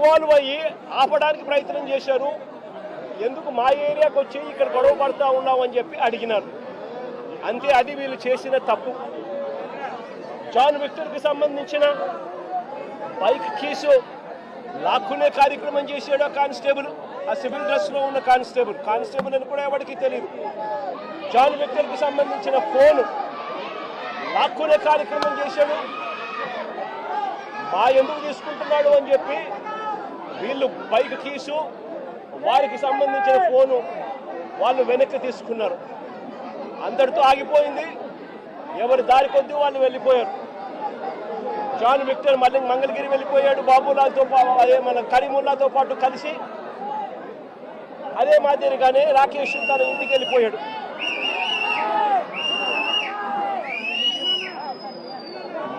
Involve అయ్యి ఆపడానికి ప్రయత్నం చేశారు. ఎందుకు మా ఏరియాకి వచ్చి ఇక్కడ గొడవ పడుతూ ఉన్నామని చెప్పి అడిగినారు. అంతే, అది వీళ్ళు చేసిన తప్పు. జాన్ విక్టర్కి సంబంధించిన బైక్ కీసు లాక్కునే కార్యక్రమం చేశాడు ఆ కానిస్టేబుల్, ఆ సివిల్ డ్రెస్లో ఉన్న కానిస్టేబుల్ అని కూడా ఎవరికి తెలియదు. జాన్ విక్టర్కి సంబంధించిన ఫోను లాక్కునే కార్యక్రమం చేశాడు. మా ఎందుకు తీసుకుంటున్నాడు అని చెప్పి వీళ్ళు బైక్ కీసు, వారికి సంబంధించిన ఫోను వాళ్ళు వెనక్కి తీసుకున్నారు. అందరితో ఆగిపోయింది. ఎవరి దారి కొద్దీ వాళ్ళు వెళ్ళిపోయారు. జాన్ విక్టర్ మళ్ళీ మంగళగిరి వెళ్ళిపోయాడు బాబులాల్తో, అదే మన కరీముల్లాతో పాటు కలిసి. అదే మాదిరిగానే రాకేష్ తన ఇంటికి వెళ్ళిపోయాడు.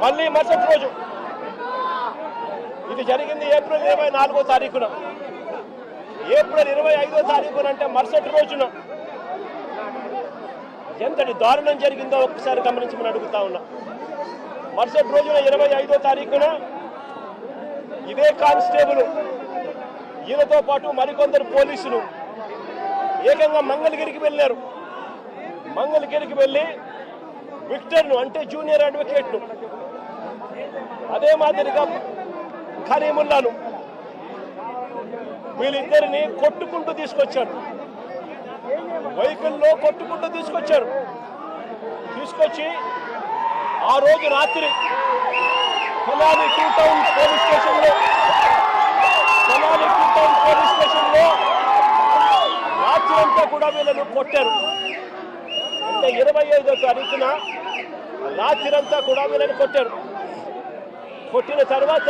మళ్ళీ మరుసటి రోజు, ఇది జరిగింది ఏప్రిల్ 24వ తారీఖున. ఏప్రిల్ 25వ తారీఖున అంటే మరుసటి రోజున ఎంతటి దారుణం జరిగిందో ఒక్కసారి గమనించమని అడుగుతా ఉన్నా. మరుసటి రోజున 25వ తారీఖున ఇదే కానిస్టేబుల్ ఈయనతో పాటు మరికొందరు పోలీసులు ఏకంగా మంగళగిరికి వెళ్ళారు. మంగళగిరికి వెళ్ళి విక్టర్ను, అంటే జూనియర్ అడ్వకేట్ను, అదే మాదిరిగా కరీముల్లాను, వీళ్ళిద్దరిని కొట్టుకుంటూ తీసుకొచ్చారు. వెహికల్లో కొట్టుకుంటూ తీసుకొచ్చి ఆ రోజు రాత్రి తెనాలి టూ టౌన్ పోలీస్ స్టేషన్లో రాత్రి అంతా కూడా వీళ్ళను కొట్టారు. అంటే 25వ తారీఖున రాత్రి అంతా కూడా వీళ్ళని కొట్టారు. కొట్టిన తర్వాత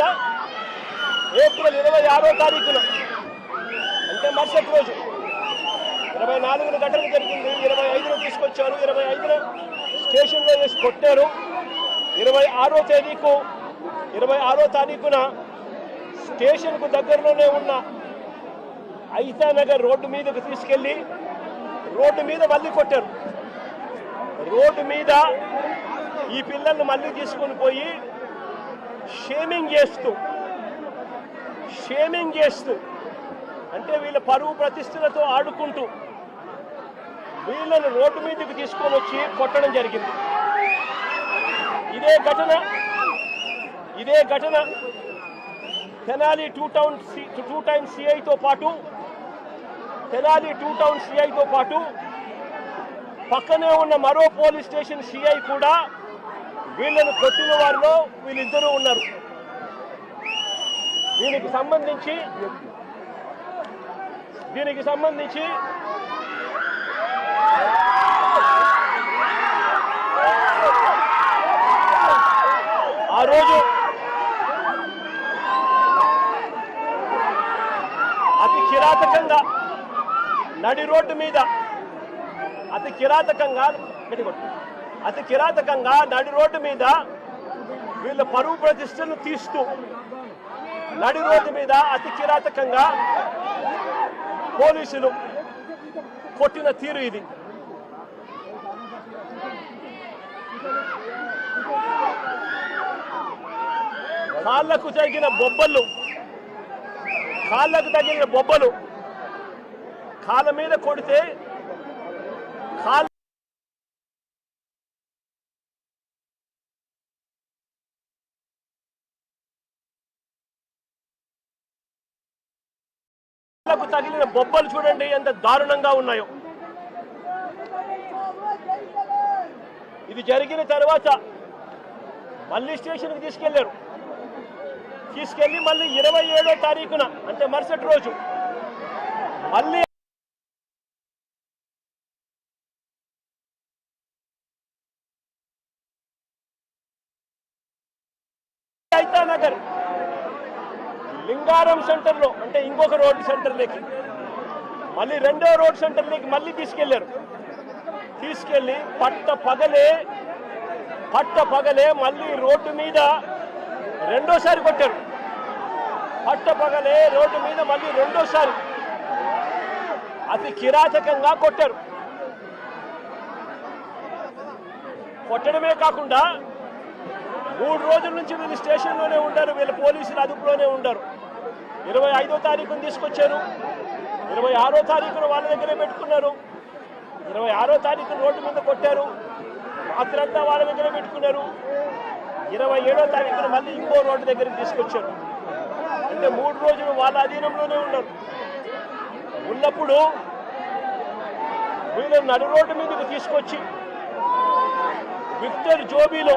ఏప్రిల్ 26వ తారీఖున అంటే మరుసటి రోజు 24న ఘటన జరిగింది. 25న తీసుకొచ్చారు. 25న స్టేషన్లో వేసి కొట్టారు. 26వ తారీఖున స్టేషన్కు దగ్గరలోనే ఉన్న ఐతానగర్ రోడ్డు మీదకు తీసుకెళ్లి రోడ్డు మీద మళ్ళీ కొట్టారు. రోడ్డు మీద ఈ పిల్లల్ని మళ్ళీ తీసుకొని పోయి షేమింగ్ చేస్తూ అంటే వీళ్ళ పరువు ప్రతిష్టలతో ఆడుకుంటూ వీళ్ళను రోడ్డు మీదకి తీసుకొని వచ్చి కొట్టడం జరిగింది. ఇదే ఘటన తెనాలి టూ టౌన్ సిఐతో పాటు పక్కనే ఉన్న మరో పోలీస్ స్టేషన్ సిఐ కూడా వీళ్ళను కొట్టిన వారిలో వీళ్ళిద్దరూ ఉన్నారు. దీనికి సంబంధించి ఆ రోజు అతి కిరాతకంగా నడి రోడ్డు మీద అతి కిరాతకంగా నడి రోడ్డు మీద వీళ్ళ పరువు ప్రతిష్టను తీస్తూ నడి రోడ్డు మీద అతి కిరాతకంగా పోలీసులు కొట్టిన తీరు ఇది. కాళ్ళకు తగిలిన బొబ్బలు కాళ్ళ మీద కొడితే తగిలిన బొబ్బలు చూడండి ఎంత దారుణంగా ఉన్నాయో. ఇది జరిగిన తర్వాత మళ్ళీ స్టేషన్కి తీసుకెళ్లి మళ్ళీ 27వ తారీఖున అంటే మరుసటి రోజు మళ్ళీ ఐతానగర్ లింగారం సెంటర్లో అంటే ఇంకొక రోడ్డు సెంటర్లోకి మళ్ళీ రెండో రోడ్ సెంటర్లోకి మళ్ళీ తీసుకెళ్ళి పట్ట పగలే మళ్ళీ రోడ్డు మీద రెండోసారి కొట్టారు. రోడ్డు మీద మళ్ళీ రెండోసారి అతి కిరాతకంగా కొట్టారు. కొట్టడమే కాకుండా 3 రోజుల నుంచి వీళ్ళు స్టేషన్లోనే ఉంటారు, వీళ్ళ పోలీసులు అదుపులోనే ఉంటారు. 25వ తారీఖున తీసుకొచ్చారు, 26వ తారీఖున వాళ్ళ దగ్గరే పెట్టుకున్నారు, 26వ తారీఖున రోడ్డు మీద కొట్టారు, రాత్రంతా వాళ్ళ దగ్గర పెట్టుకున్నారు, 27వ తారీఖున మళ్ళీ ఇంకో రోడ్డు దగ్గరికి తీసుకొచ్చారు. అంటే 3 రోజులు వాళ్ళ అధీనంలోనే ఉన్నారు. ఉన్నప్పుడు వీళ్ళని నడు రోడ్డు మీదకి తీసుకొచ్చి విక్టర్ జోబీలో